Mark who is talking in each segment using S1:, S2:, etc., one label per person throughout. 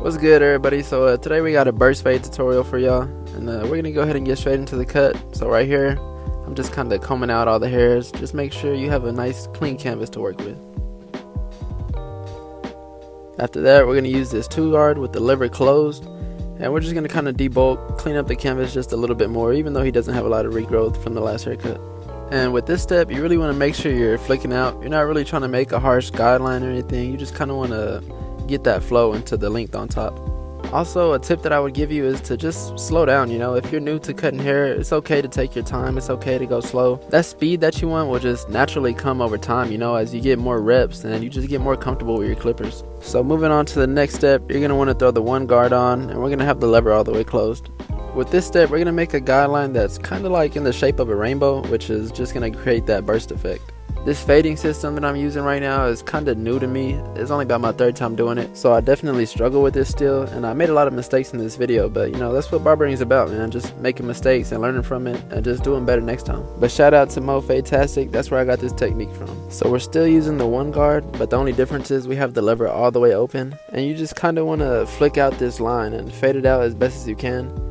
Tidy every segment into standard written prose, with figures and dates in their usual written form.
S1: What's good, everybody? So today we got a burst fade tutorial for y'all, and we're gonna go ahead and get straight into the cut. So right here, I'm just kind of combing out all the hairs. Just make sure you have a nice clean canvas to work with. After that, we're gonna use this 2-guard with the lever closed, and we're just gonna kind of debulk, clean up the canvas just a little bit more, even though he doesn't have a lot of regrowth from the last haircut. And with this step, you really want to make sure you're flicking out. You're not really trying to make a harsh guideline or anything. You just kind of want to get that flow into the length on top. Also, a tip that I would give you is to just slow down. If you're new to cutting hair, it's okay to take your time. It's okay to go slow. That speed that you want will just naturally come over time, as you get more reps and you just get more comfortable with your clippers. So moving on to the next step, you're going to want to throw the 1-guard on, and we're going to have the lever all the way closed. With this step, we're going to make a guideline that's kind of like in the shape of a rainbow, which is just going to create that burst effect. This fading system that I'm using right now is kind of new to me. It's only about my 3rd time doing it, so I definitely struggle with this still, and I made a lot of mistakes in this video, but that's what barbering is about, man. Just making mistakes and learning from it and just doing better next time. But shout out to Mo Fadetastic, that's where I got this technique from. So we're still using the 1-guard, but the only difference is we have the lever all the way open, and you just kind of want to flick out this line and fade it out as best as you can.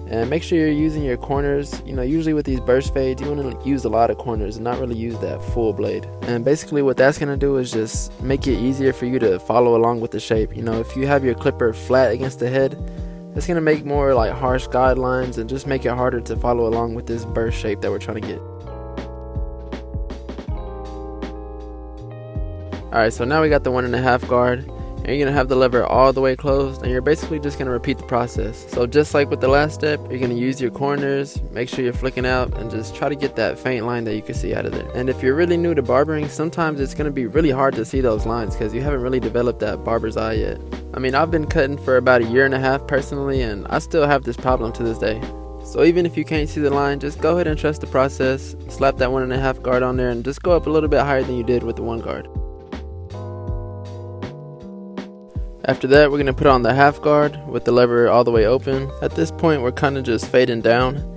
S1: And make sure you're using your corners. Usually with these burst fades, you want to use a lot of corners and not really use that full blade. And basically what that's going to do is just make it easier for you to follow along with the shape. If you have your clipper flat against the head, it's going to make more like harsh guidelines and just make it harder to follow along with this burst shape that we're trying to get. Alright, so now we got the 1.5 guard. And you're going to have the lever all the way closed, and you're basically just going to repeat the process. So just like with the last step, you're going to use your corners, make sure you're flicking out, and just try to get that faint line that you can see out of there. And if you're really new to barbering, sometimes it's going to be really hard to see those lines because you haven't really developed that barber's eye yet. I've been cutting for about 1.5 years personally, and I still have this problem to this day. So even if you can't see the line, just go ahead and trust the process, slap that 1.5 guard on there, and just go up a little bit higher than you did with the 1 guard. After that, we're going to put on the 1/2 guard with the lever all the way open. At this point, we're kind of just fading down.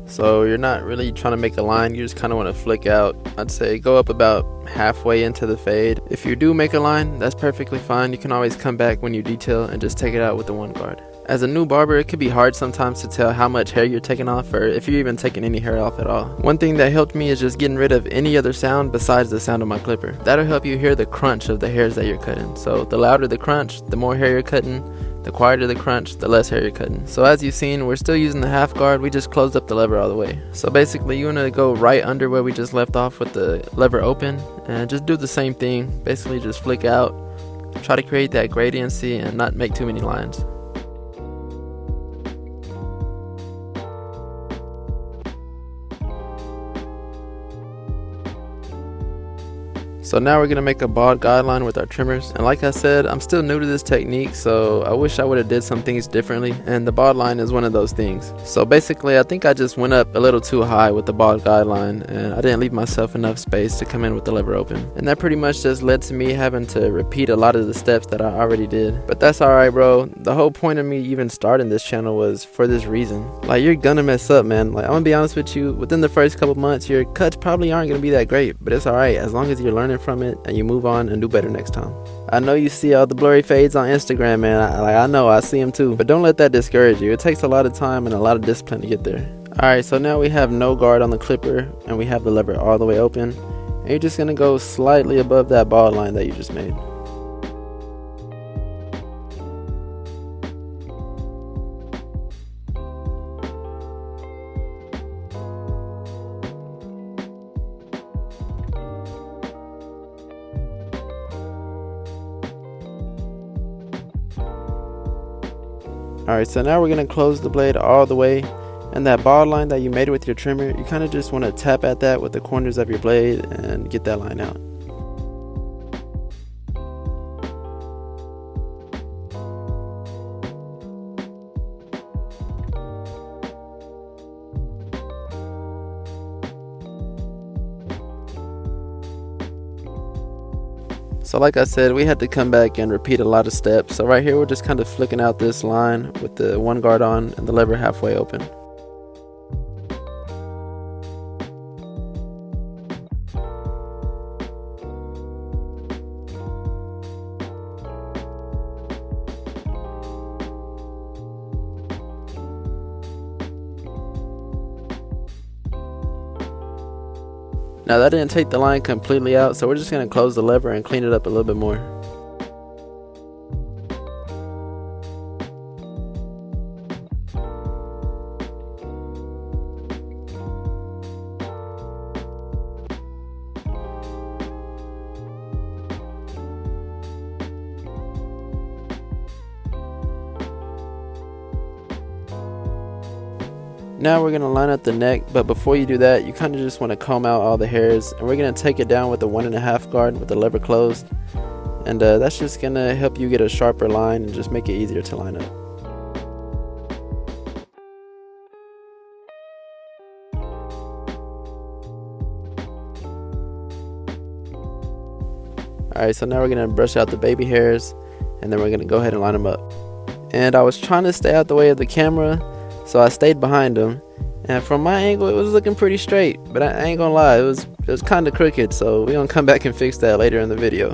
S1: So you're not really trying to make a line, you just kind of want to flick out. I'd say go up about halfway into the fade. If you do make a line, that's perfectly fine. You can always come back when you detail and just take it out with the 1 guard. As a new barber, it could be hard sometimes to tell how much hair you're taking off or if you're even taking any hair off at all. One thing that helped me is just getting rid of any other sound besides the sound of my clipper. That'll help you hear the crunch of the hairs that you're cutting. So the louder the crunch, the more hair you're cutting. The quieter the crunch, the less hair you're cutting. So as you've seen, we're still using the 1/2 guard. We just closed up the lever all the way. So basically you want to go right under where we just left off with the lever open and just do the same thing. Basically just flick out, try to create that gradiency and not make too many lines. So now we're going to make a bald guideline with our trimmers, and like I said, I'm still new to this technique, so I wish I would have did some things differently, and the bald line is one of those things. So basically I think I just went up a little too high with the bald guideline, and I didn't leave myself enough space to come in with the lever open, and that pretty much just led to me having to repeat a lot of the steps that I already did. But that's alright, bro. The whole point of me even starting this channel was for this reason. Like, you're gonna mess up, man. Like, I'm gonna be honest with you, within the first couple months your cuts probably aren't gonna be that great, but it's alright as long as you're learning from it and you move on and do better next time. I know you see all the blurry fades on Instagram, man. I know, I see them too, but don't let that discourage you. It takes a lot of time and a lot of discipline to get there. Alright, so now we have no guard on the clipper and we have the lever all the way open, and you're just gonna go slightly above that bald line that you just made. Alright, so now we're going to close the blade all the way, and that bald line that you made with your trimmer, you kind of just want to tap at that with the corners of your blade and get that line out. So like I said, we had to come back and repeat a lot of steps. So right here we're just kind of flicking out this line with the 1 guard on and the lever halfway open. Now that didn't take the line completely out, so we're just going to close the lever and clean it up a little bit more. Now we're going to line up the neck, but before you do that, you kind of just want to comb out all the hairs, and we're going to take it down with the 1.5 guard with the lever closed, and that's just going to help you get a sharper line and just make it easier to line up. Alright, so now we're going to brush out the baby hairs, and then we're going to go ahead and line them up. And I was trying to stay out the way of the camera, so I stayed behind him, and from my angle it was looking pretty straight, but I ain't gonna lie, it was kind of crooked, so we're gonna come back and fix that later in the video.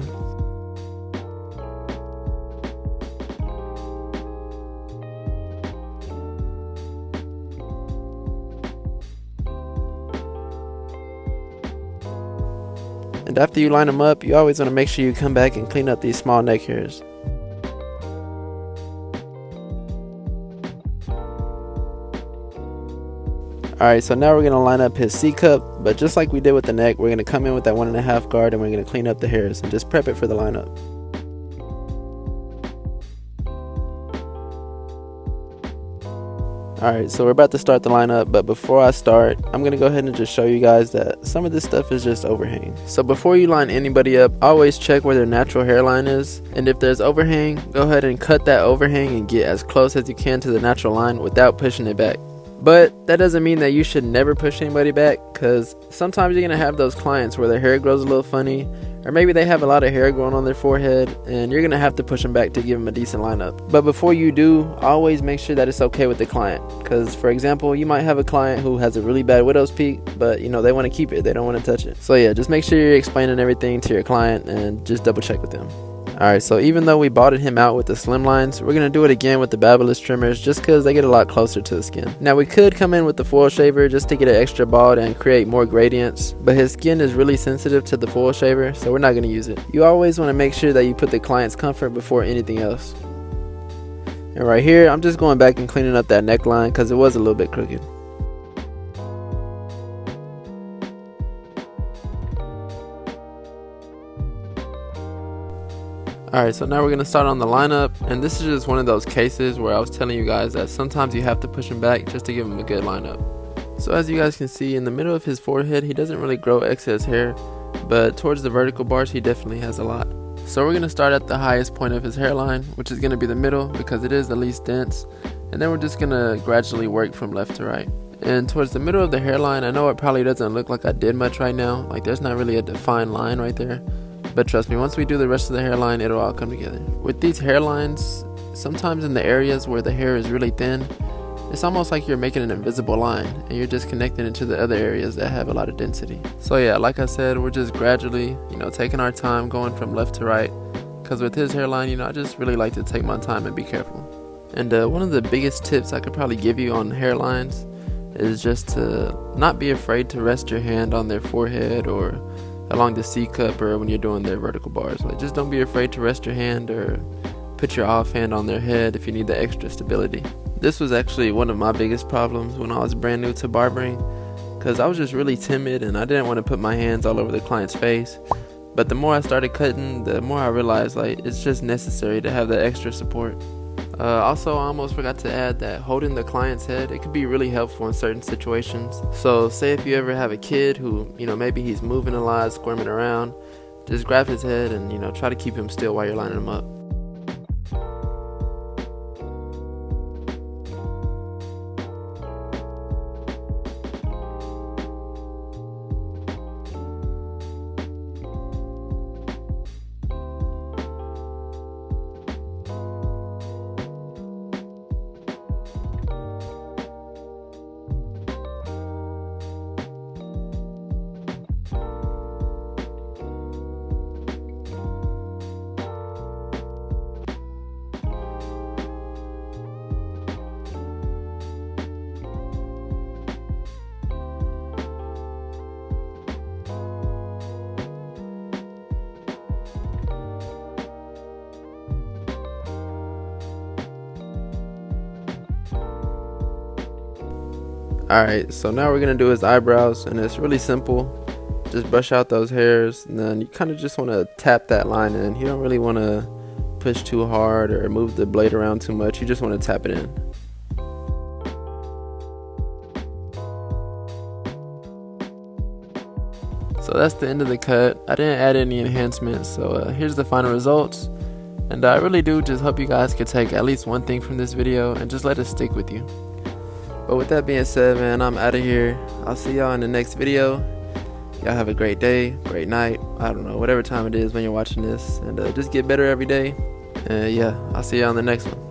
S1: And after you line them up, you always want to make sure you come back and clean up these small neck hairs. Alright, so now we're going to line up his C-cup, but just like we did with the neck, we're going to come in with that 1.5 guard and we're going to clean up the hairs and just prep it for the lineup. Alright, so we're about to start the lineup, but before I start, I'm going to go ahead and just show you guys that some of this stuff is just overhang. So before you line anybody up, always check where their natural hairline is, and if there's overhang, go ahead and cut that overhang and get as close as you can to the natural line without pushing it back. But that doesn't mean that you should never push anybody back, because sometimes you're going to have those clients where their hair grows a little funny, or maybe they have a lot of hair growing on their forehead, and you're going to have to push them back to give them a decent lineup. But before you do, always make sure that it's okay with the client, because for example, you might have a client who has a really bad widow's peak, but you know, they want to keep it, they don't want to touch it. So yeah, just make sure you're explaining everything to your client and just double check with them. Alright, so even though we botted him out with the slim lines, we're going to do it again with the barberless trimmers just because they get a lot closer to the skin. Now we could come in with the foil shaver just to get it extra bald and create more gradients, but his skin is really sensitive to the foil shaver, so we're not going to use it. You always want to make sure that you put the client's comfort before anything else. And right here, I'm just going back and cleaning up that neckline because it was a little bit crooked. Alright, so now we're going to start on the lineup, and this is just one of those cases where I was telling you guys that sometimes you have to push him back just to give him a good lineup. So as you guys can see, in the middle of his forehead, he doesn't really grow excess hair, but towards the vertical bars, he definitely has a lot. So we're going to start at the highest point of his hairline, which is going to be the middle because it is the least dense, and then we're just going to gradually work from left to right. And towards the middle of the hairline, I know it probably doesn't look like I did much right now, like there's not really a defined line right there. But trust me, once we do the rest of the hairline, it'll all come together. With these hairlines, sometimes in the areas where the hair is really thin, it's almost like you're making an invisible line and you're just connecting it to the other areas that have a lot of density. So yeah, like I said, we're just gradually, taking our time going from left to right. Because with his hairline, I just really like to take my time and be careful. And one of the biggest tips I could probably give you on hairlines is just to not be afraid to rest your hand on their forehead or along the C-cup or when you're doing their vertical bars. Like, just don't be afraid to rest your hand or put your offhand on their head if you need the extra stability. This was actually one of my biggest problems when I was brand new to barbering, because I was just really timid and I didn't want to put my hands all over the client's face. But the more I started cutting, the more I realized it's just necessary to have that extra support. Also, I almost forgot to add that holding the client's head, it could be really helpful in certain situations. So say if you ever have a kid who, maybe he's moving a lot, squirming around, just grab his head and, try to keep him still while you're lining him up. Alright, so now we're gonna do his eyebrows, and it's really simple. Just brush out those hairs, and then you kind of just want to tap that line in. You don't really want to push too hard or move the blade around too much. You just want to tap it in. So that's the end of the cut. I didn't add any enhancements, so here's the final results. And I really do just hope you guys could take at least one thing from this video and just let it stick with you. But with that being said, man, I'm out of here. I'll see y'all in the next video. Y'all have a great day, great night, I don't know, whatever time it is when you're watching this. And just get better every day. And yeah, I'll see y'all in the next one.